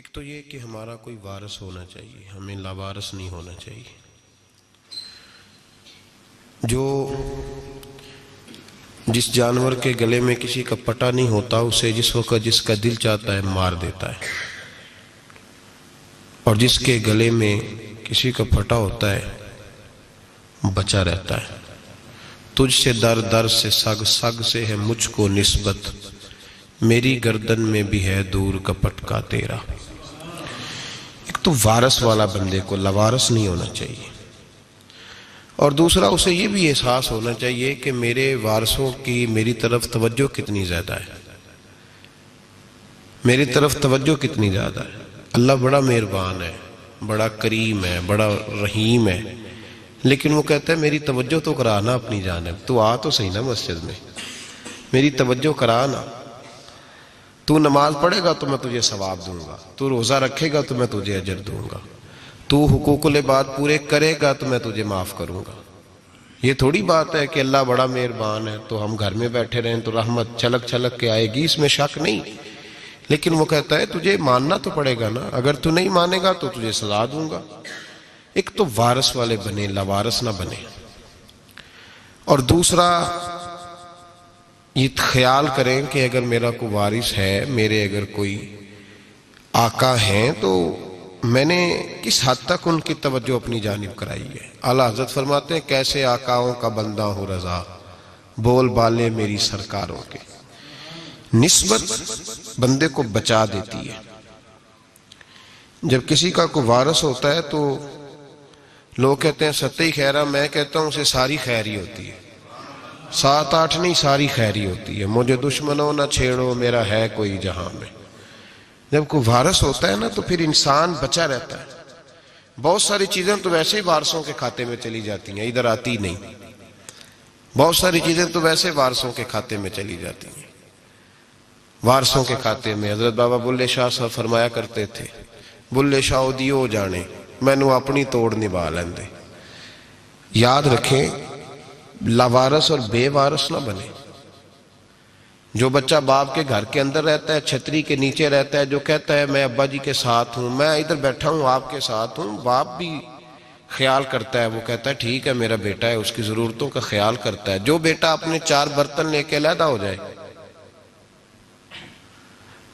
ایک تو یہ کہ ہمارا کوئی وارث ہونا چاہیے، ہمیں لاوارث نہیں ہونا چاہیے۔ جس جانور کے گلے میں کسی کا پٹا نہیں ہوتا اسے جس وقت جس کا دل چاہتا ہے مار دیتا ہے، اور جس کے گلے میں کسی کا پھٹا ہوتا ہے بچا رہتا ہے۔ تجھ سے در در سے سگ، سگ سے ہے مجھ کو نسبت، میری گردن میں بھی ہے دور کپٹ کا تیرا۔ ایک تو وارث والا بندے کو لاوارث نہیں ہونا چاہیے، اور دوسرا اسے یہ بھی احساس ہونا چاہیے کہ میرے وارثوں کی میری طرف توجہ کتنی زیادہ ہے، میری طرف توجہ کتنی زیادہ ہے۔ اللہ بڑا مہربان ہے، بڑا کریم ہے، بڑا رحیم ہے، لیکن وہ کہتا ہے میری توجہ تو کرانا اپنی جانب، تو آ تو صحیح نا مسجد میں، میری توجہ کرانا۔ تو نماز پڑھے گا تو میں تجھے ثواب دوں گا، تو روزہ رکھے گا تو میں تجھے اجر دوں گا، تو حقوق العباد پورے کرے گا تو میں تجھے معاف کروں گا۔ یہ تھوڑی بات ہے کہ اللہ بڑا مہربان ہے تو ہم گھر میں بیٹھے رہیں تو رحمت چھلک چھلک کے آئے گی، اس میں شک نہیں، لیکن وہ کہتا ہے تجھے ماننا تو پڑے گا نا، اگر تو نہیں مانے گا تو تجھے سزا دوں گا۔ ایک تو وارث والے بنے، لاوارث نہ بنے، اور دوسرا یہ خیال کریں کہ اگر میرا کوئی وارث ہے، میرے اگر کوئی آقا ہیں تو میں نے کس حد تک ان کی توجہ اپنی جانب کرائی ہے۔ اعلیٰ حضرت فرماتے ہیں کیسے آقاؤں کا بندہ ہوں رضا، بول بالے میری سرکاروں کے۔ نسبت بندے کو بچا دیتی ہے۔ جب کسی کا کوئی وارث ہوتا ہے تو لوگ کہتے ہیں ستّی خیرہ، میں کہتا ہوں اسے ساری خیر ہی ہوتی ہے، 7-8 نہیں، ساری خیر ہی ہوتی ہے۔ مجھے دشمنوں نہ چھیڑو، میرا ہے کوئی جہاں میں۔ جب کوئی وارث ہوتا ہے نا تو پھر انسان بچا رہتا ہے۔ بہت ساری چیزیں تو ویسے ہی وارثوں کے کھاتے میں چلی جاتی ہیں، ادھر آتی نہیں۔ بہت ساری چیزیں تو ویسے وارثوں کے کھاتے میں چلی جاتی ہیں۔ وارثوں کے کھاتے میں حضرت بابا بلے شاہ صاحب فرمایا کرتے تھے، بلے شاہ دیو جانے مینوں اپنی توڑ نبھا لیندے۔ یاد رکھیں لاوارث اور بے وارث نہ بنے۔ جو بچہ باپ کے گھر کے اندر رہتا ہے، چھتری کے نیچے رہتا ہے، جو کہتا ہے میں ابا جی کے ساتھ ہوں، میں ادھر بیٹھا ہوں آپ کے ساتھ ہوں، باپ بھی خیال کرتا ہے، وہ کہتا ہے ٹھیک ہے میرا بیٹا ہے، اس کی ضرورتوں کا خیال کرتا ہے۔ جو بیٹا اپنے 4 برتن لے کے علیحدہ ہو جائے،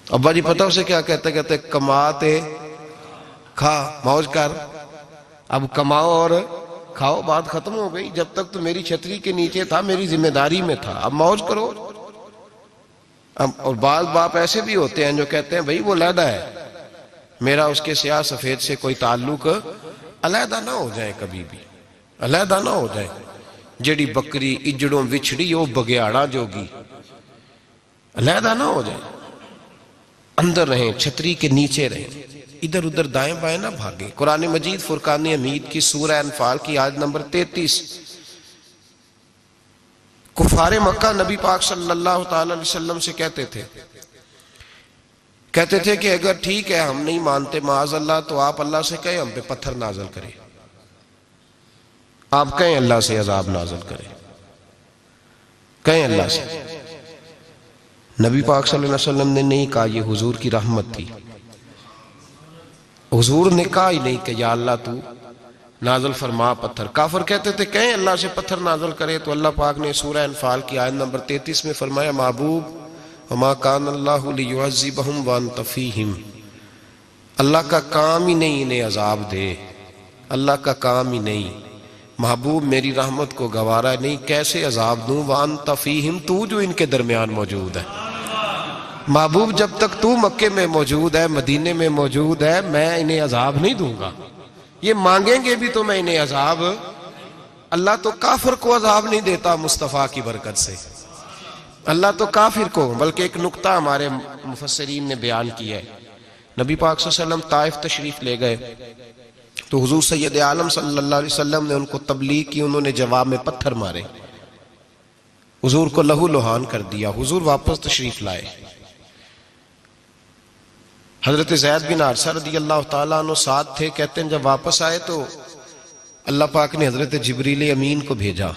ابا جی پتہ اسے کیا کہتے کہتے کماتے کھا موج کر، اب کماؤ اور کھاؤ، بات ختم ہو گئی۔ جب تک تو میری چھتری کے نیچے تھا، میری ذمہ داری میں تھا، اب موج کرو۔ اور بعض باپ ایسے بھی ہوتے ہیں جو کہتے ہیں بھئی وہ علیحدہ ہے، میرا اس کے سیاہ سفید سے کوئی تعلق، علیحدہ نہ ہو جائے، کبھی بھی علیحدہ نہ ہو جائے۔ جڑی بکری اجڑوں وچھڑی وہ بگیاڑا جوگی، علیحدہ نہ ہو جائے، اندر رہیں، چھتری کے نیچے رہیں، ادھر ادھر دائیں بائیں نہ بھاگیں۔ قرآن مجید فرقان حمید کی سورہ انفال کی آیت نمبر 33، کفار مکہ نبی پاک صلی اللہ تعالی علیہ وسلم سے کہتے تھے کہ اگر ٹھیک ہے ہم نہیں مانتے معاذ اللہ تو آپ اللہ سے کہیں ہم پہ پتھر نازل کریں، آپ کہیں اللہ سے عذاب نازل کریں، کہیں اللہ سے۔ نبی پاک صلی اللہ علیہ وسلم نے نہیں کہا، یہ حضور کی رحمت تھی، حضور نے کہا ہی نہیں کہ یا اللہ تو نازل فرما پتھر۔ کافر کہتے تھے کہیں اللہ سے پتھر نازل کرے، تو اللہ پاک نے سورہ انفال کی آیت نمبر 33 میں فرمایا محبوب وما کان اللہ لیعذبہم وانت فیہم، اللہ کا کام ہی نہیں انہیں عذاب دے، اللہ کا کام ہی نہیں۔ محبوب میری رحمت کو گوارا نہیں، کیسے عذاب دوں، وانت فیہم، تو جو ان کے درمیان موجود ہے۔ محبوب جب تک تو مکے میں موجود ہے، مدینے میں موجود ہے، میں انہیں عذاب نہیں دوں گا۔ یہ مانگیں گے بھی تو میں انہیں عذاب، اللہ تو کافر کو عذاب نہیں دیتا مصطفیٰ کی برکت سے، اللہ تو کافر کو۔ بلکہ ایک نکتہ ہمارے مفسرین نے بیان کیا ہے، نبی پاک صلی اللہ علیہ وسلم طائف تشریف لے گئے تو حضور سید عالم صلی اللہ علیہ وسلم نے ان کو تبلیغ کی، انہوں نے جواب میں پتھر مارے، حضور کو لہو لہان کر دیا، حضور واپس تشریف لائے۔ حضرت زید بن حارثہ رضی اللہ تعالیٰ عنہ ساتھ تھے، کہتے ہیں جب واپس آئے تو اللہ پاک نے حضرت جبریل امین کو بھیجا،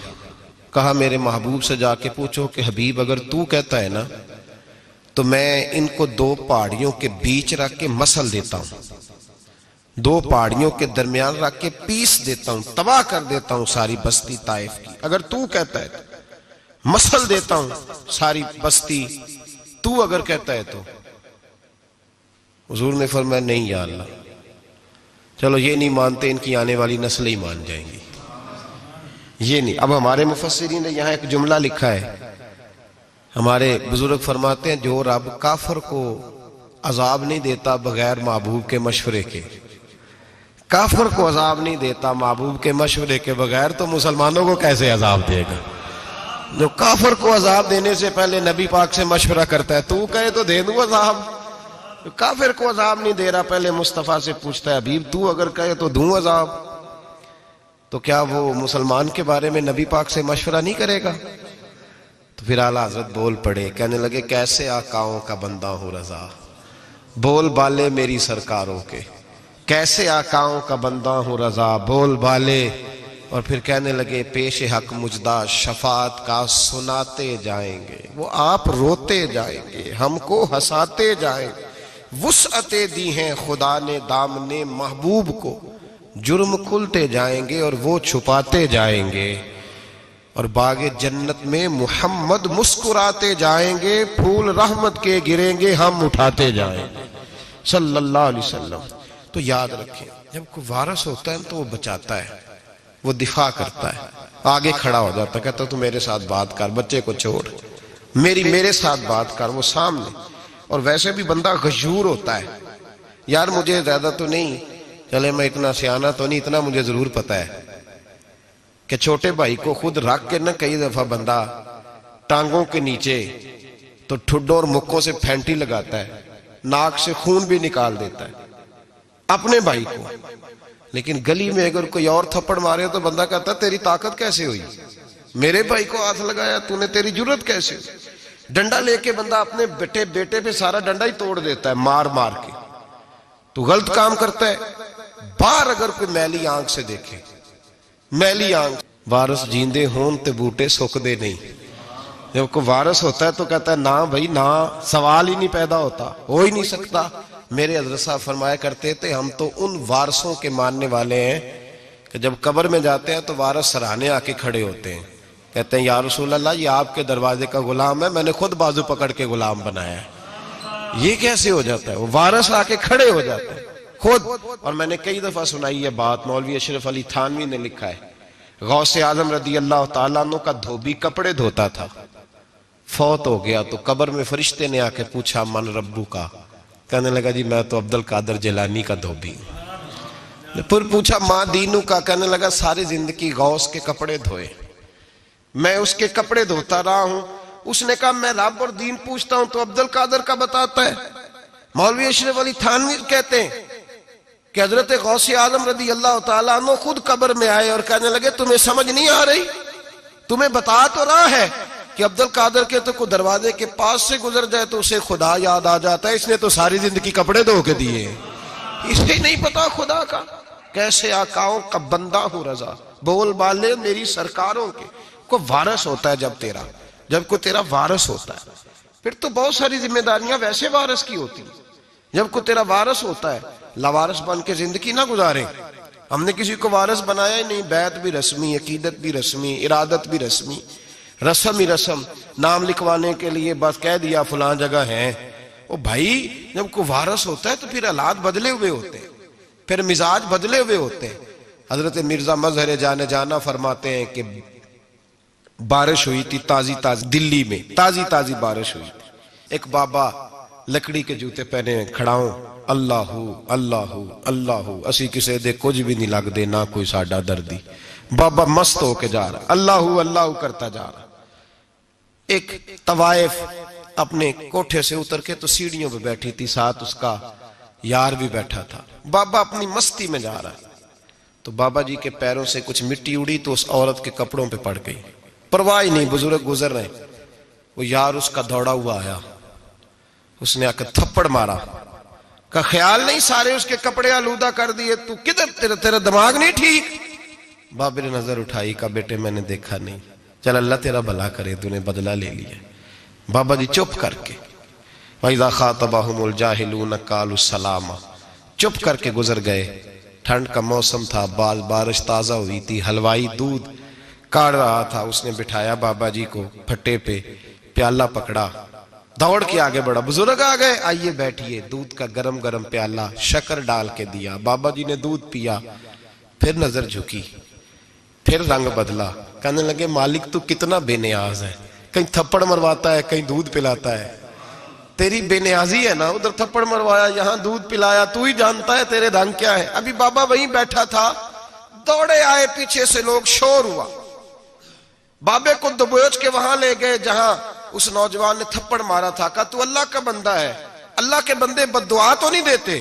کہا میرے محبوب سے جا کے پوچھو کہ حبیب اگر تو کہتا ہے نا تو میں ان کو دو پہاڑیوں کے بیچ رکھ کے مسل دیتا ہوں، دو پہاڑیوں کے درمیان رکھ کے پیس دیتا ہوں، تباہ کر دیتا ہوں ساری بستی طائف کی۔ اگر تو کہتا ہے مسل دیتا ہوں ساری بستی، تو اگر کہتا ہے تو۔ حضور نے فرمایا نہیں یا اللہ، چلو یہ نہیں مانتے، ان کی آنے والی نسلیں ہی مان جائیں گی، یہ نہیں۔ اب ہمارے مفسرین نے یہاں ایک جملہ لکھا ہے، ہمارے بزرگ فرماتے ہیں جو رب کافر کو عذاب نہیں دیتا بغیر محبوب کے مشورے کے، کافر کو عذاب نہیں دیتا محبوب کے مشورے کے بغیر، تو مسلمانوں کو کیسے عذاب دے گا؟ جو کافر کو عذاب دینے سے پہلے نبی پاک سے مشورہ کرتا ہے، تو کہے تو دے دوں عذاب، جو کافر کو عذاب نہیں دے رہا پہلے مصطفیٰ سے پوچھتا ہے حبیب تو اگر کہے تو دوں عذاب، تو کیا وہ مسلمان کے بارے میں نبی پاک سے مشورہ نہیں کرے گا؟ تو پھر اعلیٰ حضرت بول پڑے، کہنے لگے کیسے آقاؤں کا بندہ ہوں رضا، بول بالے میری سرکاروں کے، کیسے آقاؤں کا بندہ ہوں رضا، بول بالے۔ اور پھر کہنے لگے پیش حق مجدہ شفاعت کا سناتے جائیں گے، وہ آپ روتے جائیں گے، ہم کو ہنساتے جائیں گے، وسعتیں دی ہیں خدا نے دامن محبوب کو، جرم کھلتے جائیں گے اور وہ چھپاتے جائیں گے، اور باغ جنت میں محمد مسکراتے جائیں گے، پھول رحمت کے گریں گے، ہم اٹھاتے جائیں گے صلی اللہ علیہ وسلم۔ تو یاد رکھیں جب کوئی وارث ہوتا ہے تو وہ بچاتا ہے، وہ دفاع کرتا ہے، آگے کھڑا ہو جاتا ہے، کہتا تو میرے ساتھ بات کر، بچے کو چھوڑ، میرے ساتھ بات کر، وہ سامنے۔ اور ویسے بھی بندہ غیور ہوتا ہے، یار مجھے زیادہ تو نہیں، چلے میں اتنا سیانا تو نہیں، اتنا مجھے ضرور پتا ہے کہ چھوٹے بھائی کو خود رکھ کے نہ کئی دفعہ بندہ ٹانگوں کے نیچے تو ٹھڈوں اور مکوں سے پھینٹی لگاتا ہے، ناک سے خون بھی نکال دیتا ہے اپنے بھائی کو، لیکن گلی میں اگر کوئی اور تھپڑ مارے تو بندہ کہتا ہے تیری طاقت کیسے ہوئی، میرے بھائی کو ہاتھ لگایا تو نے، تیری جرت کیسے ہوئی؟ ڈنڈا لے کے بندہ اپنے بیٹے پہ سارا ڈنڈا ہی توڑ دیتا ہے مار مار کے۔ تو غلط کام کرتا ہے، باہر اگر کوئی میلی آنکھ سے دیکھے، میلی آنکھ، وارث جیندے ہون تے بوٹے سکدے نہیں، جب کوئی وارث ہوتا ہے تو کہتا ہے نا بھائی نا، سوال ہی نہیں پیدا ہوتا، ہو ہی نہیں سکتا۔ میرے حضرت صاحب فرمایا کرتے تھے ہم تو ان وارثوں کے ماننے والے ہیں کہ جب قبر میں جاتے ہیں تو وارث سراہنے آ کے کھڑے ہوتے ہیں، کہتے ہیں یا رسول اللہ یہ آپ کے دروازے کا غلام ہے، میں نے خود بازو پکڑ کے غلام بنایا ہے۔ یہ کیسے ہو جاتا ہے؟ وہ وارث آ کے کھڑے ہو جاتے ہیں خود۔ اور میں نے کئی دفعہ سنائی یہ بات، مولوی اشرف علی تھانوی نے لکھا ہے، غوث اعظم رضی اللہ تعالیٰ عنہ کا دھوبی کپڑے دھوتا تھا، فوت ہو گیا تو قبر میں فرشتے نے آ کے پوچھا من ربو کا، کہنے لگا جی میں تو عبد القادر جیلانی کا دھوبی ہوں۔ پھر پوچھا ماں دینو کا، کہنے لگا ساری زندگی غوث کے کپڑے دھوئے، میں اس کے کپڑے دھوتا رہا ہوں۔ اس نے کہا میں رب اور دین پوچھتا ہوں تو عبد القادر کا بتاتا ہے۔ مولوی اشرف علی تھانوی کہتے ہیں کہ حضرت غوث اعظم رضی اللہ تعالیٰ عنہ خود قبر میں آئے اور کہنے لگے تمہیں سمجھ نہیں آ رہی، تمہیں بتا تو رہا ہے کہ عبد القادر کے تو کوئی دروازے کے پاس سے گزر جائے تو اسے خدا یاد آ جاتا ہے، اس نے تو ساری زندگی کپڑے دھو کے دیے، اسے نہیں پتا خدا کا۔ کیسے آقاؤں کا بندہ ہوں رضا، بول بالے میری سرکاروں کے۔ کوئی وارث ہوتا ہے جب کوئی تیرا وارث ہوتا ہے، پھر تو بہت ساری ذمہ داریاں ویسے وارث کی ہوتی ہیں۔ جب کوئی تیرا وارث ہوتا ہے، لاوارث بن کے زندگی نہ گزارے۔ ہم نے کسی کو وارث بنایا ہی نہیں، بیعت بھی رسمی، عقیدت بھی رسمی، ارادت بھی رسمی، رسم ہی رسم، نام لکھوانے کے لیے بس کہہ دیا فلاں جگہ ہے۔ او بھائی جب کوئی وارث ہوتا ہے تو پھر حالات بدلے ہوئے ہوتے ہیں، پھر مزاج بدلے ہوئے ہوتے ہیں۔ حضرت مرزا مظہر جانا فرماتے ہیں کہ بارش ہوئی تھی تازی دلی میں تازی بارش ہوئی تھی، ایک بابا لکڑی کے جوتے پہنے کھڑا ہوں، اللہ اللہ اللہ، اسی کسے دے کچھ بھی نہیں لگ دے نہ کوئی ساڈا دردی۔ بابا مست ہو کے جا رہا، اللہ اللہ کرتا جا رہا۔ ایک طوائف اپنے کوٹھے سے اتر کے تو سیڑھیوں پہ بیٹھی تھی، ساتھ اس کا یار بھی بیٹھا تھا۔ بابا اپنی مستی میں جا رہا تو بابا جی کے پیروں سے کچھ مٹی اڑی تو اس عورت کے کپڑوں پہ پڑ گئی، پرواہ ہی نہیں، بزرگ گزر رہے۔ وہ یار اس کا دوڑا ہوا آیا، اس نے آ کے تھپڑ مارا، کا خیال نہیں سارے اس کے کپڑے آلودہ کر دیے، تو کدھر تیرا دماغ نہیں ٹھیک؟ بابا نے نظر اٹھائی، کہا بیٹے میں نے دیکھا نہیں، چل اللہ تیرا بھلا کرے، تو نے بدلہ لے لیا۔ بابا جی چپ کر کے وَإِذَا خَاطَبَهُمُ الْجَاهِلُونَ قَالُوا سَلَامًا، چپ کر کے گزر گئے۔ ٹھنڈ کا موسم تھا، بارش تازہ ہوئی تھی، حلوائی دودھ کاڑ رہا تھا، اس نے بٹھایا بابا جی کو پھٹے پہ، پیالہ پکڑا، دوڑ کے آگے بڑھا، بزرگ آ گئے، آئیے بیٹھیے، دودھ کا گرم گرم پیالہ شکر ڈال کے دیا، بابا جی نے دودھ پیا، پھر نظر جھکی، پھر رنگ بدلا، کہنے لگے مالک تو کتنا بے نیاز ہے، کہیں تھپڑ مرواتا ہے، کہیں دودھ پلاتا ہے، تیری بے نیازی ہے نا، ادھر تھپڑ مروایا، یہاں دودھ پلایا، تو ہی جانتا ہے تیرے رنگ کیا ہے۔ ابھی بابا وہیں بیٹھا تھا، دوڑے آئے، پیچھے سے لوگ، شور ہوا، بابے کو دبوچ کے وہاں لے گئے جہاں اس نوجوان نے تھپڑ مارا تھا، کہا تو اللہ کا بندہ ہے، اللہ کے بندے بد دعا تو نہیں دیتے؟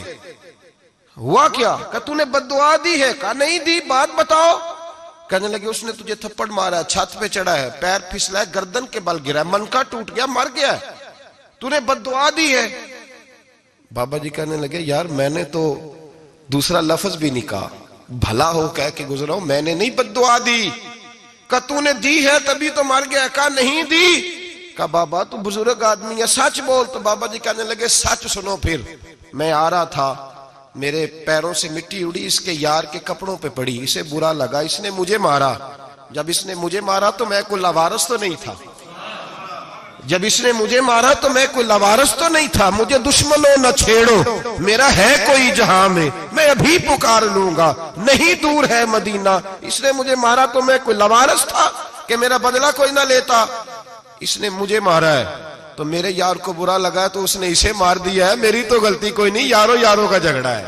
ہوا کیا؟ کہا تو نے بد دعا دی ہے؟ کہا نہیں دی، بات بتاؤ۔ کہنے لگے اس نے تجھے تھپڑ مارا ہے، چھت پہ چڑھا ہے، پیر پھسلا ہے، گردن کے بل گرا ہے، منکا ٹوٹ گیا، مر گیا ہے، تو نے بد دعا دی ہے۔ بابا جی کہنے لگے یار میں نے تو دوسرا لفظ بھی نہیں کہا، بھلا ہو کہہ کے گزرا ہوں، میں نے نہیں بد دعا دی۔ کہا تو نے دی ہے تبھی تو مر گیا۔ کہا نہیں دی۔ کہا بابا تو بزرگ آدمی ہے، سچ بول۔ تو بابا جی کہنے لگے سچ سنو، پھر میں آ رہا تھا، میرے پیروں سے مٹی اڑی، اس کے یار کے کپڑوں پہ پڑی، اسے برا لگا، اس نے مجھے مارا، جب اس نے مجھے مارا تو میں کوئی لاوارث تو نہیں تھا، جب اس نے مجھے مارا تو میں کوئی لاوارث تو نہیں تھا، مجھے دشمنوں نہ چھیڑو، میرا ہے کوئی جہاں میں ابھی پکار لوں گا، نہیں دور ہے مدینہ، اس نے مجھے مارا تو میں کوئی لاوارث تھا کہ میرا بدلہ کوئی نہ لیتا، اس نے مجھے مارا ہے تو میرے یار کو برا لگا ہے تو اس نے اسے مار دیا ہے، میری تو غلطی کوئی نہیں، یاروں کا جھگڑا ہے،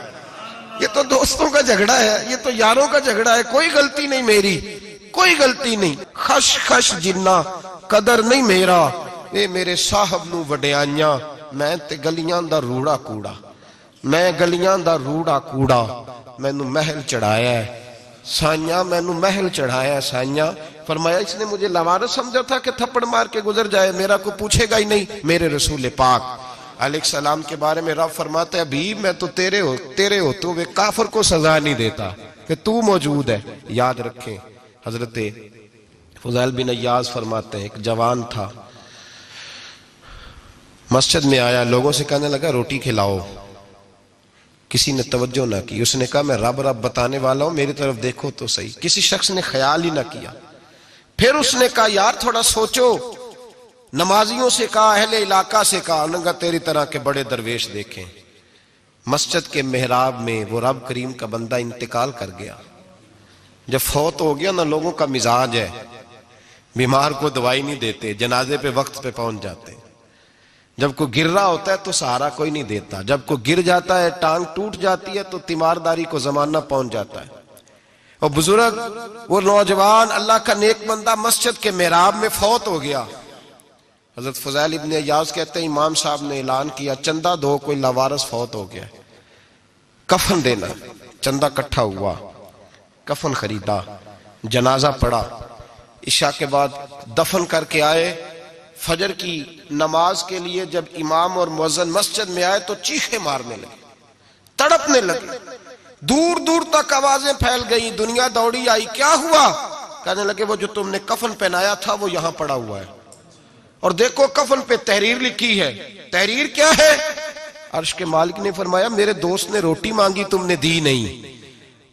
یہ تو دوستوں کا جھگڑا ہے، یہ تو یاروں کا جھگڑا ہے، کوئی غلطی نہیں میری، کوئی غلطی نہیں، خش خش جنہ قدر نہیں میرا، اے میرے صاحب نو وڈیاں، میں تے گلیاں دا روڑا کوڑا، میں گلیاں دا روڑا کوڑا، میں نو محل چڑھایا ہے سائیاں، میں نو محل چڑھایا ہے سائیاں۔ فرمایا اس نے مجھے لاوارث سمجھا تھا کہ تھپڑ مار کے گزر جائے، میرا کو پوچھے گا ہی نہیں۔ میرے رسول پاک علیہ السلام کے بارے میں رب فرماتا ہے ابھی میں تو تیرے ہوتے ہوئے کافر کو سزا نہیں دیتا کہ تو موجود ہے۔ یاد رکھیں حضرت فضیل بن عیاض فرماتے ہیں ایک جوان تھا، مسجد میں آیا، لوگوں سے کہنے لگا روٹی کھلاؤ، کسی نے توجہ نہ کی، اس نے کہا میں رب بتانے والا ہوں، میری طرف دیکھو تو صحیح، کسی شخص نے خیال ہی نہ کیا۔ پھر اس نے کہا یار تھوڑا سوچو، نمازیوں سے کہا، اہل علاقہ سے کہا، انہوں نے کہا تیری طرح کے بڑے درویش دیکھیں۔ مسجد کے محراب میں وہ رب کریم کا بندہ انتقال کر گیا، جب فوت ہو گیا نا، لوگوں کا مزاج ہے بیمار کو دوائی نہیں دیتے، جنازے پہ وقت پہ پہنچ جاتے، جب کوئی گر رہا ہوتا ہے تو سہارا کوئی نہیں دیتا، جب کوئی گر جاتا ہے ٹانگ ٹوٹ جاتی ہے تو تیمارداری کو زمانہ پہنچ جاتا ہے۔ اور بزرگ وہ نوجوان اللہ کا نیک بندہ مسجد کے محراب میں فوت ہو گیا۔ حضرت فضیل ابن عیاض کہتے ہیں امام صاحب نے اعلان کیا چندہ دو، کوئی لاوارث فوت ہو گیا، کفن دینا، چندہ کٹھا ہوا، کفن خریدا، جنازہ پڑا، عشاء کے بعد دفن کر کے آئے، فجر کی نماز کے لیے جب امام اور مؤذن مسجد میں آئے تو چیخیں مارنے لگے، تڑپنے لگے، دور دور تک آوازیں پھیل گئی، دنیا دوڑی آئی، کیا ہوا؟ کہنے لگے وہ جو تم نے کفن پہنایا تھا وہ یہاں پڑا ہوا ہے، اور دیکھو کفن پہ تحریر لکھی ہے۔ تحریر کیا ہے؟ عرش کے مالک نے فرمایا میرے دوست نے روٹی مانگی تم نے دی نہیں،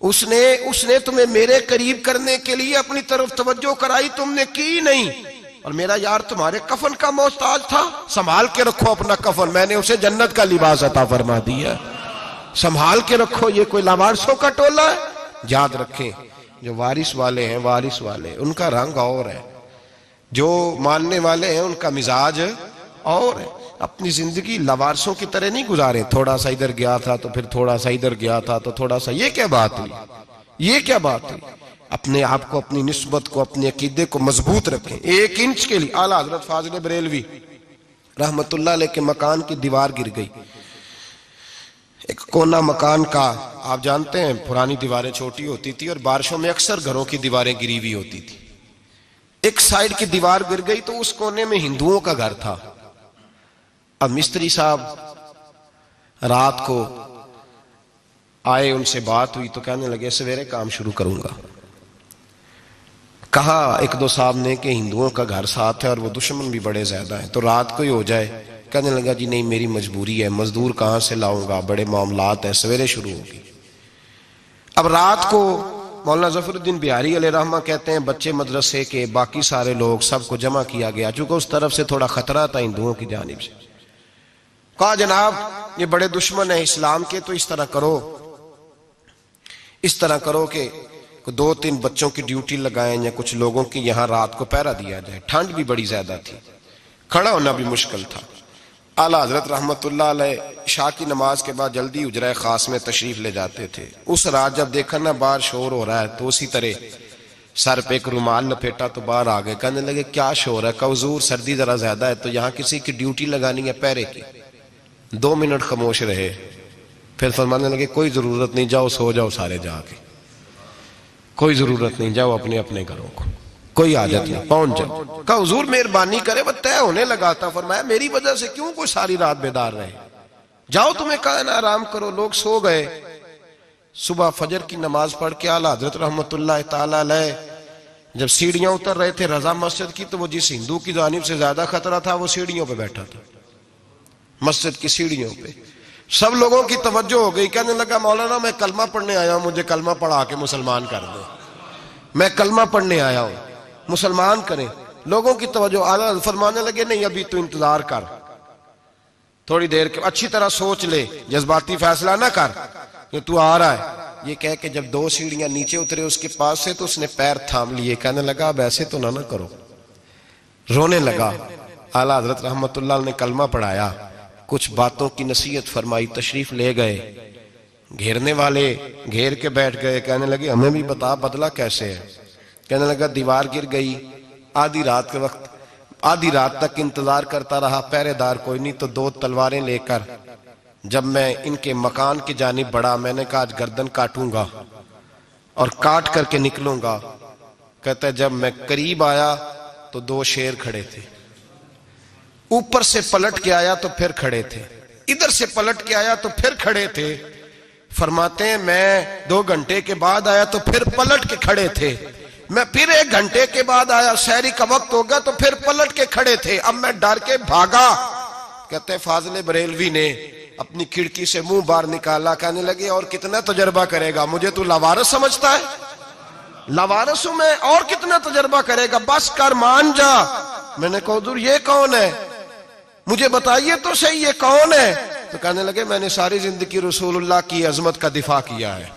اس نے تمہیں میرے قریب کرنے کے لیے اپنی طرف توجہ کرائی، تم نے کی نہیں، اور میرا یار تمہارے کفن کا محتاج تھا، سنبھال کے رکھو اپنا کفن، میں نے اسے جنت کا لباس عطا فرما دیا، سنبھال کے رکھو، یہ کوئی لاوارثوں کا ٹولہ ہے۔ یاد رکھیں جو وارث والے ہیں، وارث والے ان کا رنگ اور ہے، جو ماننے والے ہیں ان کا مزاج اور ہے، اپنی زندگی لاوارثوں کی طرح نہیں گزارے، تھوڑا سا ادھر گیا تھا تو پھر تھوڑا سا ادھر گیا تھا تو تھوڑا سا، یہ کیا بات ہوئی، یہ کیا بات ہوئی؟ اپنے آپ کو، اپنی نسبت کو، اپنے عقیدے کو مضبوط رکھیں، 1 انچ کے لیے۔ اعلیٰ حضرت فاضل بریلوی رحمت اللہ علیہ کے مکان کی دیوار گر گئی، ایک کونا مکان کا، آپ جانتے ہیں پرانی دیواریں چھوٹی ہوتی تھی اور بارشوں میں اکثر گھروں کی دیواریں گری ہوئی ہوتی تھی، ایک سائیڈ کی دیوار گر گئی تو اس کونے میں ہندوؤں کا گھر تھا۔ اب مستری صاحب رات کو آئے، ان سے بات ہوئی تو کہنے لگے سویرے کام شروع کروں گا۔ کہا 1-2 صاحب نے کہ ہندوؤں کا گھر ساتھ ہے اور وہ دشمن بھی بڑے زیادہ ہیں، تو رات کو ہی ہو جائے، کہنے لگا جی نہیں میری مجبوری ہے، مزدور کہاں سے لاؤں گا، بڑے معاملات ہیں، سویرے شروع ہوگی۔ اب رات کو مولانا ظفر الدین بہاری علیہ رحمہ کہتے ہیں بچے مدرسے کے باقی سارے لوگ سب کو جمع کیا گیا، چونکہ اس طرف سے تھوڑا خطرہ تھا ہندوؤں کی جانب سے۔ کہا جناب یہ بڑے دشمن ہیں اسلام کے، تو اس طرح کرو کہ 2-3 بچوں کی ڈیوٹی لگائیں یا کچھ لوگوں کی یہاں رات کو پہرا دیا جائے۔ ٹھنڈ بھی بڑی زیادہ تھی، کھڑا ہونا بھی مشکل تھا۔ اعلیٰ حضرت رحمت اللہ علیہ عشاء کی نماز کے بعد جلدی حجرہ خاص میں تشریف لے جاتے تھے۔ اس رات جب دیکھا نا باہر شور ہو رہا ہے تو اسی طرح سر پہ ایک رومال لپیٹا تو باہر آ گئے، کہنے لگے کیا شور ہے؟ کہ حضور سردی ذرا زیادہ ہے تو یہاں کسی کی ڈیوٹی لگانی ہے پہرے کی۔ 2 منٹ خاموش رہے، پھر فرمانے لگے کوئی ضرورت نہیں، جاؤ سو جاؤ سارے جا کے، کوئی ضرورت نہیں، جاؤ اپنے اپنے گھروں کو، کوئی حاجت نہیں، پہنچ جاؤ۔ کہا حضور مہربانی کرے، وہ طے ہونے لگا تھا۔ فرمایا میری وجہ سے کیوں کوئی ساری رات بیدار رہے، جاؤ تمہیں کہا نا آرام کرو۔ لوگ سو گئے۔ صبح فجر کی نماز پڑھ کے اعلیٰ حضرت رحمت اللہ تعالی علیہ جب سیڑھیاں اتر رہے تھے رضا مسجد کی، تو وہ جس ہندو کی جانب سے زیادہ خطرہ تھا وہ سیڑھیوں پہ بیٹھا تھا، مسجد کی سیڑھیوں پہ۔ سب لوگوں کی توجہ ہو گئی، کہنے لگا مولانا میں کلمہ پڑھنے آیا ہوں، مجھے کلمہ پڑھا کے مسلمان کر دو، میں کلمہ پڑھنے آیا ہوں، مسلمان کریں۔ لوگوں کی توجہ، اعلیٰ فرمانے لگے نہیں ابھی تو انتظار کر، تھوڑی دیر کے اچھی طرح سوچ لے، جذباتی فیصلہ نہ کر کہ تو آ رہا ہے۔ یہ کہہ کے جب 2 سیڑھیاں نیچے اترے اس کے پاس سے تو اس نے پیر تھام لیے، کہنے لگا اب ایسے تو نہ کرو، رونے لگا۔ اعلیٰ حضرت رحمت اللہ نے کلمہ پڑھایا، کچھ باتوں کی نصیحت فرمائی، تشریف لے گئے۔ گھیرنے والے گھیر کے بیٹھ گئے، کہنے لگے ہمیں بھی بتا بدلہ کیسے ہے۔ کہنے لگا دیوار گر گئی، آدھی رات کے وقت، آدھی رات تک انتظار کرتا رہا، پہرے دار کوئی نہیں، تو 2 تلواریں لے کر جب میں ان کے مکان کی جانب بڑھا، میں نے کہا آج گردن کاٹوں گا اور کاٹ کر کے نکلوں گا۔ کہتا ہے جب میں قریب آیا تو 2 شیر کھڑے تھے، اوپر سے پلٹ کے آیا تو پھر کھڑے تھے، ادھر سے پلٹ کے آیا تو پھر کھڑے تھے۔ فرماتے ہیں میں 2 گھنٹے کے بعد آیا تو پھر پلٹ کے کھڑے تھے، میں پھر 1 گھنٹے کے بعد آیا، سحری کا وقت ہو گیا تو پھر پلٹ کے کھڑے تھے۔ اب میں ڈر کے بھاگا۔ کہتے ہیں فاضل بریلوی نے اپنی کھڑکی سے منہ باہر نکالا، کہنے لگے اور کتنا تجربہ کرے گا، مجھے تو لاوارث سمجھتا ہے، لاوارث ہوں میں، اور کتنا تجربہ کرے گا، بس کر مان جا۔ میں نے کہا حضور یہ کون ہے، مجھے بتائیے تو صحیح یہ کون ہے۔ تو کہنے لگے میں نے ساری زندگی رسول اللہ کی عظمت کا دفاع کیا ہے،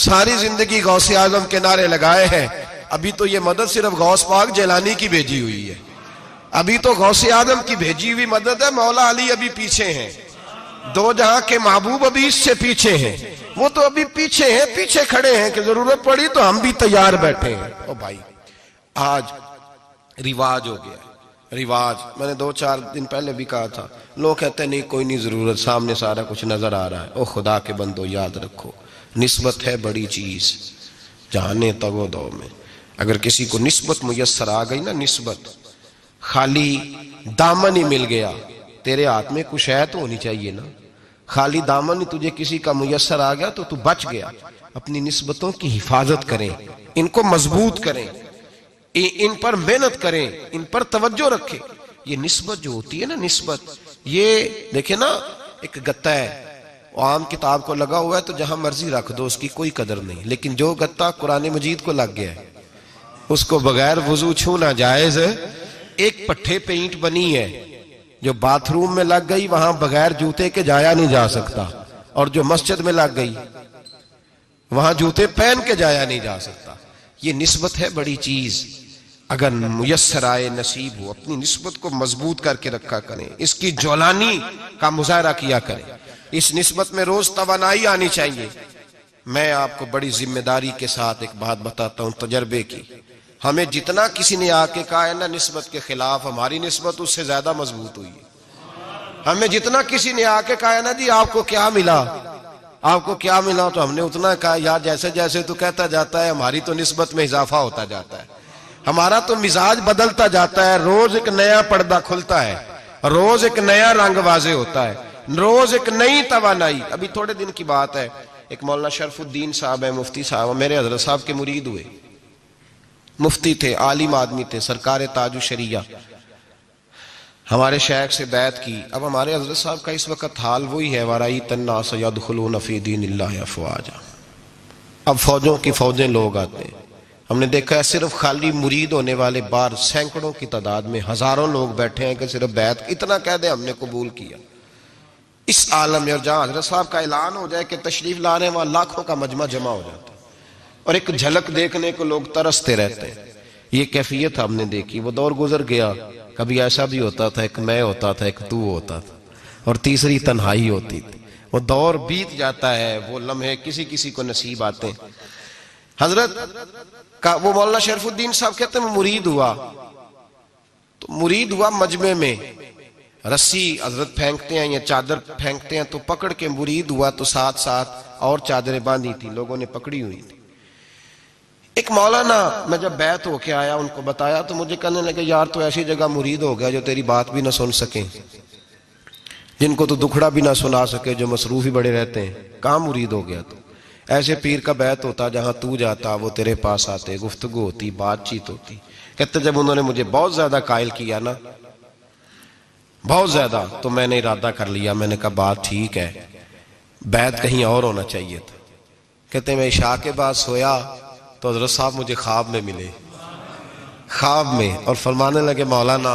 ساری زندگی غوث اعظم کے نعرے لگائے ہیں، ابھی تو یہ مدد صرف غوث پاک جیلانی کی بھیجی ہوئی ہے، ابھی تو غوث اعظم کی بھیجی ہوئی مدد ہے، مولا علی ابھی پیچھے ہیں، 2 جہاں کے محبوب ابھی اس سے پیچھے ہیں، وہ تو ابھی پیچھے ہیں، پیچھے کھڑے ہیں کہ ضرورت پڑی تو ہم بھی تیار بیٹھے ہیں۔ او بھائی آج رواج ہو گیا، رواج، میں نے 2-4 دن پہلے بھی کہا تھا، لوگ کہتے ہیں نہیں کوئی نہیں ضرورت، سامنے سارا کچھ نظر آ رہا ہے۔ او خدا کے بندو یاد رکھو نسبت ہے بڑی چیز، جہانے تگو دو میں اگر کسی کو نسبت میسر آ گئی نا، نسبت، خالی دامن ہی مل گیا، تیرے ہاتھ میں کچھ ہے تو ہونی چاہیے نا، خالی دامن ہی تجھے کسی کا میسر آ گیا تو بچ گیا۔ اپنی نسبتوں کی حفاظت کریں، ان کو مضبوط کریں، ان پر محنت کریں، ان پر توجہ رکھیں۔ یہ نسبت جو ہوتی ہے نا، نسبت، یہ دیکھیں نا ایک گتا ہے، عام کتاب کو لگا ہوا ہے تو جہاں مرضی رکھ دو، اس کی کوئی قدر نہیں، لیکن جو گتا قرآن مجید کو لگ گیا ہے اس کو بغیر وضو چھونا جائز ہے۔ ایک پٹھے پہ اینٹ بنی ہے جو باتھ روم میں لگ گئی، وہاں بغیر جوتے کے جایا نہیں جا سکتا، اور جو مسجد میں لگ گئی وہاں جوتے پہن کے جایا نہیں جا سکتا۔ یہ نسبت ہے بڑی چیز، اگر میسر آئے نصیب ہو اپنی نسبت کو مضبوط کر کے رکھا کریں، اس کی جولانی کا مظاہرہ کیا کریں، اس نسبت میں روز توانائی آنی چاہیے۔ میں آپ کو بڑی ذمہ داری کے ساتھ ایک بات بتاتا ہوں تجربے کی، ہمیں جتنا کسی نے آ کے کہا ہے نا نسبت کے خلاف، ہماری نسبت اس سے زیادہ مضبوط ہوئی ہے۔ ہمیں جتنا کسی نے آ کے کہا ہے نا جی آپ کو کیا ملا، آپ کو کیا ملا، تو ہم نے اتنا کہا یار جیسے جیسے تو کہتا جاتا ہے ہماری تو نسبت میں اضافہ ہوتا جاتا ہے، ہمارا تو مزاج بدلتا جاتا ہے، روز ایک نیا پردہ کھلتا ہے، روز ایک نیا رنگ واضح ہوتا ہے، روز ایک نئی توانائی۔ ابھی تھوڑے دن کی بات ہے، ایک مولانا شرف الدین صاحب ہے، مفتی صاحب، میرے حضرت صاحب کے مرید ہوئے، مفتی تھے، عالم آدمی تھے، سرکار تاج الشریعہ ہمارے شیخ سے بیعت کی. اب ہمارے حضرت صاحب کا اس وقت حال وہی ہے وَرَأَيْتَ النَّاسَ يَدْخُلُونَ فِي دِينِ اللَّهِ أَفْوَاجًا. اب فوجوں کی فوجیں لوگ آتے ہیں. ہم نے دیکھا ہے صرف خالی مرید ہونے والے بار سینکڑوں کی تعداد میں ہزاروں لوگ بیٹھے ہیں کہ صرف بیعت اتنا کہہ دیں ہم نے قبول کیا. اس عالم میں اور جہاں حضرت صاحب کا اعلان ہو جائے کہ تشریف لا رہے ہیں وہاں لاکھوں کا مجمع جمع ہو جاتا ہے اور ایک جھلک دیکھنے کو لوگ ترستے رہتے ہیں. یہ کیفیت ہم نے دیکھی. وہ دور گزر گیا. کبھی ایسا بھی ہوتا تھا ایک میں ہوتا تھا ایک تو ہوتا تھا اور تیسری تنہائی ہوتی تھی. وہ دور بیت جاتا ہے. وہ لمحے کسی کسی کو نصیب آتے ہیں. حضرت کا وہ مولانا شریف الدین صاحب کہتے ہیں مرید ہوا تو مرید ہوا مجمع میں رسی حضرت پھینکتے ہیں یا چادر پھینکتے ہیں تو پکڑ کے مرید ہوا تو ساتھ ساتھ اور چادریں باندھی تھی لوگوں نے پکڑی ہوئی تھی. ایک مولانا میں جب بیعت ہو کے آیا ان کو بتایا تو مجھے کہنے لگے یار تو ایسی جگہ مرید ہو گیا جو تیری بات بھی نہ سن سکیں, جن کو تو دکھڑا بھی نہ سنا سکے, جو مصروف ہی بڑے رہتے ہیں. کہاں مرید ہو گیا تو ایسے پیر کا بیعت ہوتا جہاں تو جاتا وہ تیرے پاس آتے, گفتگو ہوتی, بات چیت ہوتی. کہتے جب انہوں نے مجھے بہت زیادہ قائل کیا نا بہت زیادہ تو میں نے ارادہ کر لیا. میں نے کہا بات ٹھیک ہے بیعت کہیں اور ہونا چاہیے تھا. کہتے ہیں میں عشاء کے بعد سویا تو حضرت صاحب مجھے خواب میں ملے, خواب میں, اور فرمانے لگے مولانا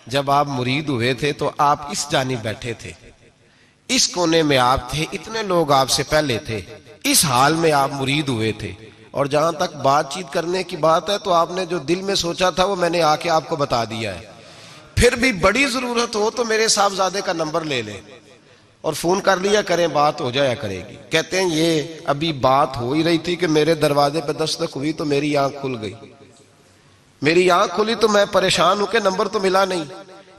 جب آپ مرید ہوئے تھے تو آپ اس جانب بیٹھے تھے, اس کونے میں آپ تھے, اتنے لوگ آپ سے پہلے تھے, اس حال میں آپ مرید ہوئے تھے, اور جہاں تک بات چیت کرنے کی بات ہے تو آپ نے جو دل میں سوچا تھا وہ میں نے آ کے آپ کو بتا دیا ہے. پھر بھی بڑی ضرورت ہو تو میرے صاحبزادے کا نمبر لے لیں اور فون کر لیا کریں, بات ہو جایا کرے گی. کہتے ہیں یہ ابھی بات ہو ہی رہی تھی کہ میرے دروازے پہ دستک ہوئی تو میری آنکھ کھل گئی. میری آنکھ کھلی تو میں پریشان ہوں کہ نمبر تو ملا نہیں.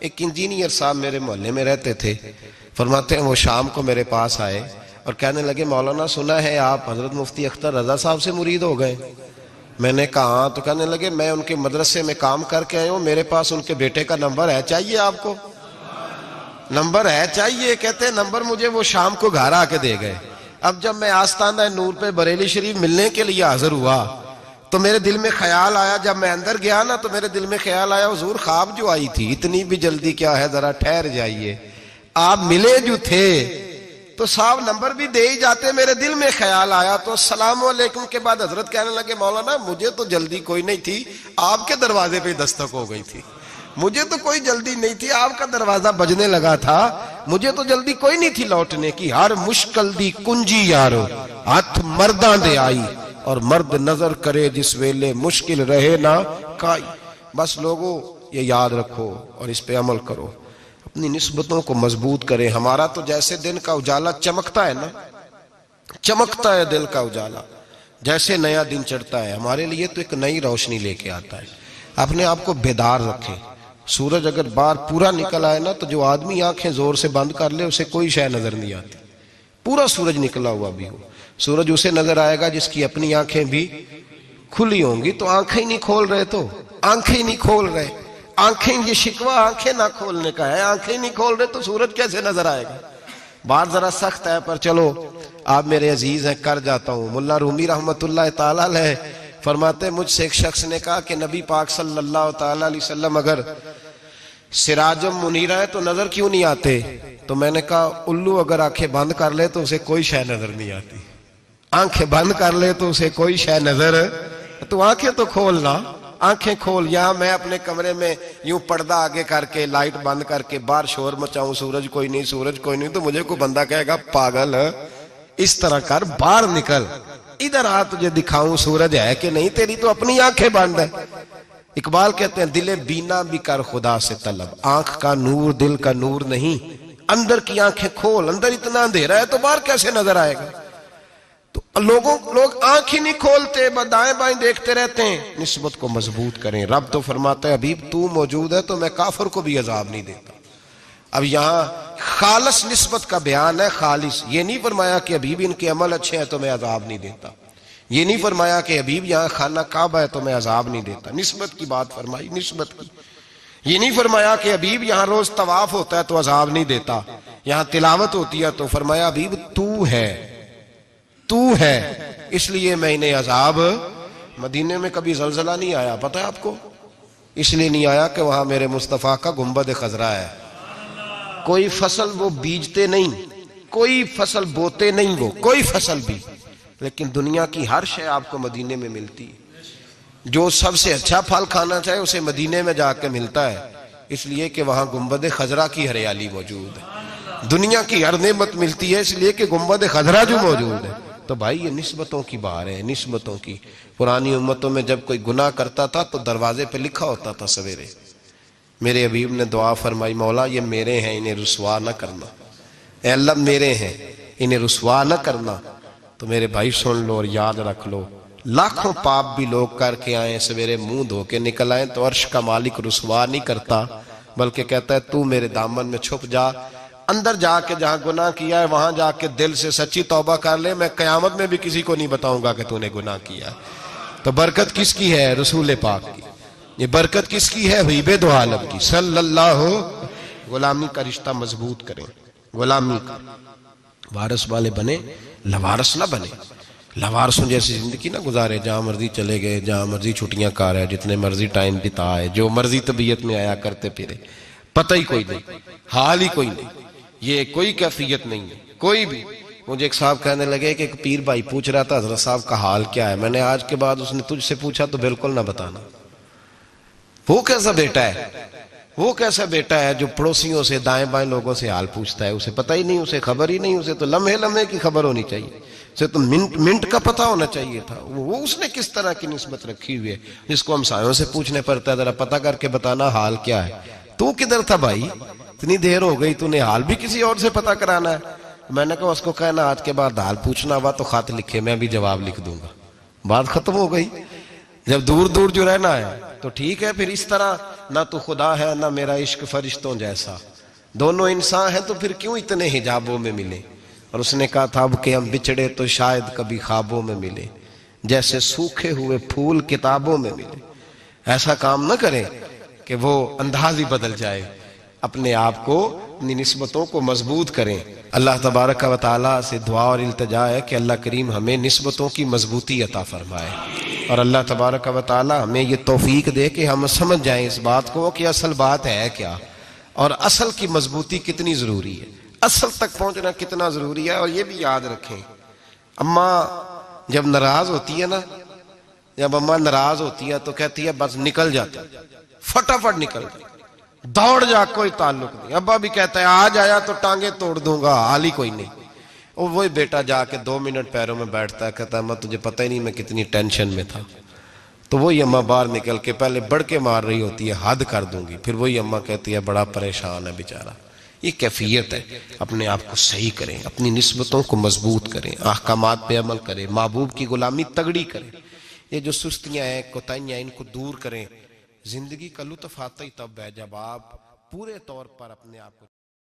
ایک انجینئر صاحب میرے محلے میں رہتے تھے, فرماتے ہیں وہ شام کو میرے پاس آئے اور کہنے لگے مولانا سنا ہے آپ حضرت مفتی اختر رضا صاحب سے مرید ہو گئے. میں نے کہا ہاں. تو کہنے لگے میں ان کے مدرسے میں کام کر کے آئے ہوں, میرے پاس ان کے بیٹے کا نمبر ہے, چاہیے آپ کو؟ نمبر ہے چاہیے. کہتے ہیں نمبر مجھے وہ شام کو گھر آ کے دے گئے. اب جب میں آستانہ نور پہ بریلی شریف ملنے کے لیے حاضر ہوا تو میرے دل میں خیال آیا, جب میں اندر گیا نا تو میرے دل میں خیال آیا حضور خواب جو آئی تھی اتنی بھی جلدی کیا ہے, ذرا ٹھہر جائیے. آپ ملے جو تھے تو صاحب نمبر بھی دے ہی جاتے. میرے دل میں خیال آیا تو السلام علیکم کے بعد حضرت کہنے لگے مولانا مجھے تو جلدی کوئی نہیں تھی, آپ کے دروازے پہ دستک ہو گئی تھی. مجھے تو کوئی جلدی نہیں تھی, آپ کا دروازہ بجنے لگا تھا, مجھے تو جلدی کوئی نہیں تھی لوٹنے کی. ہر مشکل دی کنجی یارو ہاتھ مرداں دے آئی, اور مرد نظر کرے جس ویلے مشکل رہے نہ کائی. بس لوگوں یہ یاد رکھو اور اس پہ عمل کرو, اپنی نسبتوں کو مضبوط کریں. ہمارا تو جیسے دن کا اجالا چمکتا ہے نا, چمکتا ہے دل کا اجالا, جیسے نیا دن چڑھتا ہے ہمارے لیے تو ایک نئی روشنی لے کے آتا ہے. اپنے آپ کو بیدار رکھیں. سورج اگر باہر پورا نکل آئے نا تو جو آدمی آنکھیں زور سے بند کر لے اسے کوئی شے نظر نہیں آتی. پورا سورج نکلا ہوا بھی ہو, سورج اسے نظر آئے گا جس کی اپنی آنکھیں بھی کھلی ہوں گی. تو آنکھیں نہیں کھول رہے, تو آنکھیں نہیں کھول رہے, آنکھیں یہ شکوہ آنکھیں نہ کھولنے کا ہے. آنکھیں نہیں کھول رہے تو سورج کیسے نظر آئے گا؟ بات ذرا سخت ہے پر چلو آپ میرے عزیز ہیں کر جاتا ہوں. ملا رومی رحمت اللہ تعالیٰ علیہ فرماتے مجھ سے ایک شخص نے کہا کہ نبی پاک صلی اللہ تعالیٰ علیہ وسلم اگر سراجم منیرہ ہے تو نظر کیوں نہیں آتے؟ تو میں نے کہا الو اگر آنکھیں بند کر لے تو اسے کوئی شے نظر نہیں آتی. آنکھیں بند کر لے تو اسے کوئی شے نظر, تو آنکھیں تو کھولنا, آنکھیں کھول. یہاں میں اپنے کمرے میں یوں پردہ آگے کر کے لائٹ بند کر کے باہر شور مچاؤں سورج کوئی نہیں سورج کوئی نہیں, تو مجھے کوئی بندہ کہے گا پاگل اس طرح کر, باہر نکل, ادھر آ تجھے دکھاؤں سورج ہے کہ نہیں, تیری تو اپنی آنکھیں بند ہے. اقبال کہتے ہیں دل بینا بھی کر خدا سے طلب, آنکھ کا نور دل کا نور نہیں, اندر کی آنکھیں کھول. اندر اتنا اندھیرا ہے تو باہر کیسے نظر آئے گا؟ تو لوگ آنکھ ہی نہیں کھولتے, دائیں بائیں دیکھتے رہتے ہیں. نسبت کو مضبوط کریں. رب تو فرماتا ہے حبیب تو موجود ہے تو میں کافر کو بھی عذاب نہیں دیتا. اب یہاں خالص نسبت کا بیان ہے, خالص. یہ نہیں فرمایا کہ حبیب ان کے عمل اچھے ہیں تو میں عذاب نہیں دیتا. یہ نہیں فرمایا کہ حبیب یہاں خانہ کعبہ ہے تو میں عذاب نہیں دیتا. نسبت کی بات فرمائی, نسبت کی. یہ نہیں فرمایا کہ حبیب یہاں روز طواف ہوتا ہے تو عذاب نہیں دیتا. یہاں تلاوت ہوتی ہے تو فرمایا حبیب تو ہے اس لیے میں انہیں عذاب. مدینے میں کبھی زلزلہ نہیں آیا, پتہ ہے آپ کو؟ اس لیے نہیں آیا کہ وہاں میرے مصطفیٰ کا گنبد خضرا ہے۔ کوئی فصل وہ بیجتے نہیں، کوئی فصل بوتے نہیں، وہ کوئی فصل بھی، لیکن دنیا کی ہر شے آپ کو مدینے میں ملتی ہے۔ جو سب سے اچھا پھل کھانا چاہے اسے مدینے میں جا کے ملتا ہے، اس لیے کہ وہاں گنبد خضرا کی ہریالی موجود ہے۔ دنیا کی ہر نعمت ملتی ہے اس لیے کہ گنبد خضرا جو موجود ہے۔ تو بھائی یہ نسبتوں کی بار ہے، نسبتوں کی۔ پرانی امتوں میں جب کوئی گناہ کرتا تھا تو دروازے پہ لکھا ہوتا تھا سویرے، میرے حبیب نے دعا فرمائی، مولا یہ میرے ہیں انہیں رسوا نہ کرنا، اے اللہ میرے ہیں انہیں رسوا نہ کرنا۔ تو میرے بھائی سن لو اور یاد رکھ لو، لاکھوں پاپ بھی لوگ کر کے آئیں، سویرے منہ دھو کے نکل آئیں تو عرش کا مالک رسوا نہیں کرتا، بلکہ کہتا ہے تو میرے دامن میں چھپ جا، اندر جا کے جہاں گناہ کیا ہے وہاں جا کے دل سے سچی توبہ کر لے، میں قیامت میں بھی کسی کو نہیں بتاؤں گا کہ تو نے گناہ کیا ہے۔ تو برکت کس کی ہے؟ رسول پاک کی۔ یہ برکت کس کی ہے؟ حبیب دو عالم کی صلی اللہ۔ غلامی کا رشتہ مضبوط کریں، غلامی کا وارث والے بنے، لوارث نہ بنے۔ لوارثوں جیسی زندگی نہ گزارے، جہاں مرضی چلے گئے، جہاں مرضی چھٹیاں کار ہے، جتنے مرضی ٹائم بتا ہے، جو مرضی طبیعت میں آیا کرتے پھرے، پتہ ہی کوئی نہیں، حال ہی کوئی نہیں، یہ کوئی کیفیت نہیں ہے کوئی بھی۔ مجھے ایک صاحب کہنے لگے کہ ایک پیر بھائی پوچھ رہا تھا حضرت صاحب کا حال کیا ہے، میں نے آج کے بعد اس نے تجھ سے پوچھا تو بالکل نہ بتانا۔ وہ کیسا بیٹا ہے، وہ کیسا بیٹا ہے جو پڑوسیوں سے دائیں بائیں لوگوں سے حال پوچھتا ہے، اسے پتہ ہی نہیں، اسے خبر ہی نہیں، اسے تو لمحے لمحے کی خبر ہونی چاہیے، اسے تو منٹ منٹ کا پتہ ہونا چاہیے تھا۔ وہ اس نے کس طرح کی نسبت رکھی ہوئی ہے جس کو ہم سایوں سے پوچھنے پڑتا ہے، ذرا پتہ کر کے بتانا حال کیا ہے۔ تو کدھر تھا بھائی، اتنی دیر ہو گئی، تو نے حال بھی کسی اور سے پتہ کرانا ہے۔ میں نے کہا اس کو کہنا آج کے بعد حال پوچھنا ہوا تو خط لکھے، میں بھی جواب لکھ دوں گا، بات ختم ہو گئی۔ جب دور دور جو رہنا ہے تو ٹھیک ہے، پھر اس طرح نہ تو خدا ہے نہ میرا عشق فرشتوں جیسا، دونوں انسان ہیں تو پھر کیوں اتنے حجابوں میں ملے۔ اور اس نے کہا تھا اب کہ ہم بچھڑے تو شاید کبھی خوابوں میں ملے، جیسے سوکھے ہوئے پھول کتابوں میں ملے۔ ایسا کام نہ کریں کہ وہ انداز ہی بدل جائے، اپنے آپ کو، اپنی نسبتوں کو مضبوط کریں۔ اللہ تبارک و تعالیٰ سے دعا اور التجا ہے کہ اللہ کریم ہمیں نسبتوں کی مضبوطی عطا فرمائے، اور اللہ تبارک و تعالیٰ ہمیں یہ توفیق دے کہ ہم سمجھ جائیں اس بات کو کہ اصل بات ہے کیا، اور اصل کی مضبوطی کتنی ضروری ہے، اصل تک پہنچنا کتنا ضروری ہے۔ اور یہ بھی یاد رکھیں، اماں جب ناراض ہوتی ہے نا، جب اماں ناراض ہوتی ہے تو کہتی ہے بس نکل جاتا، فٹافٹ نکل جاتا، دوڑ جا، کوئی تعلق نہیں۔ ابا بھی کہتا ہے آج آیا تو ٹانگیں توڑ دوں گا، حال ہی کوئی نہیں۔ اور وہی بیٹا جا کے 2 منٹ پیروں میں بیٹھتا ہے، کہتا ہے اماں تجھے پتہ ہی نہیں میں کتنی ٹینشن میں تھا۔ تو وہی اماں باہر نکل کے پہلے بڑھ کے مار رہی ہوتی ہے حد کر دوں گی، پھر وہی اماں کہتی ہے بڑا پریشان ہے بیچارہ۔ یہ کیفیت ہے، اپنے آپ کو صحیح کریں، اپنی نسبتوں کو مضبوط کریں، احکامات پہ عمل کریں، محبوب کی غلامی تگڑی کریں۔ یہ جو سستیاں ہیں، کوتاہیاں، ان کو دور کریں۔ زندگی کا لطف آتا ہی تب ہے جب آپ پورے طور پر اپنے آپ کو